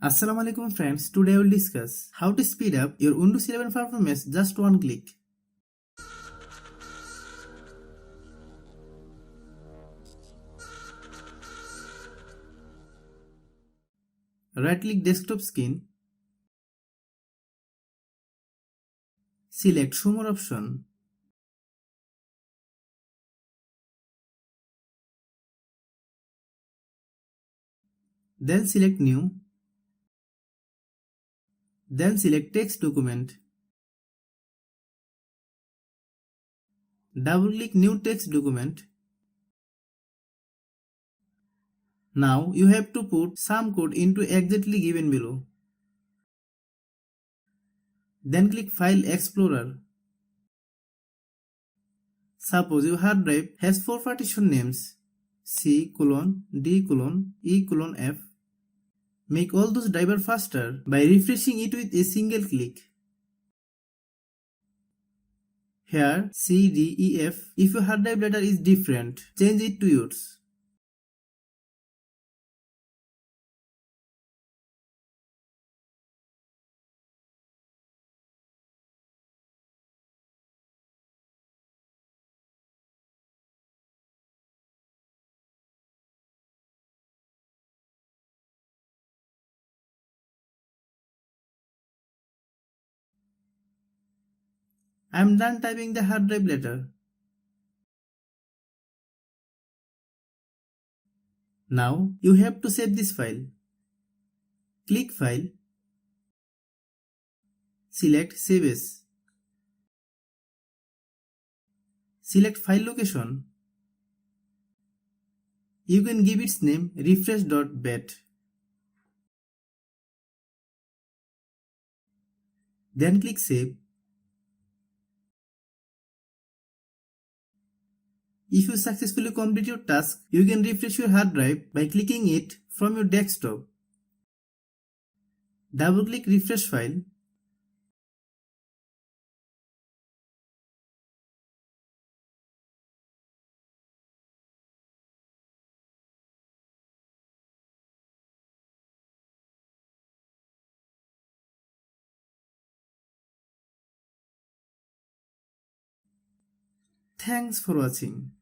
Assalamu alaikum friends, today I will discuss how to speed up your Windows 11 performance just one click. Right click desktop screen, select Show More option, then select New, then select Text Document. Double click New Text Document. Now you have to put some code into exactly given below. Then click File Explorer. Suppose your hard drive has 4 partition names C:D::E::F. Make all those driver faster by refreshing it with a single click. Here C, D, E, F. If your hard drive letter is different, change it to yours. I am done typing the hard drive letter. Now you have to save this file. Click File. Select Save As. Select file location. You can give its name refresh.bat. Then click Save. If you successfully complete your task, you can refresh your hard drive by clicking it from your desktop. Double click Refresh File. Thanks for watching.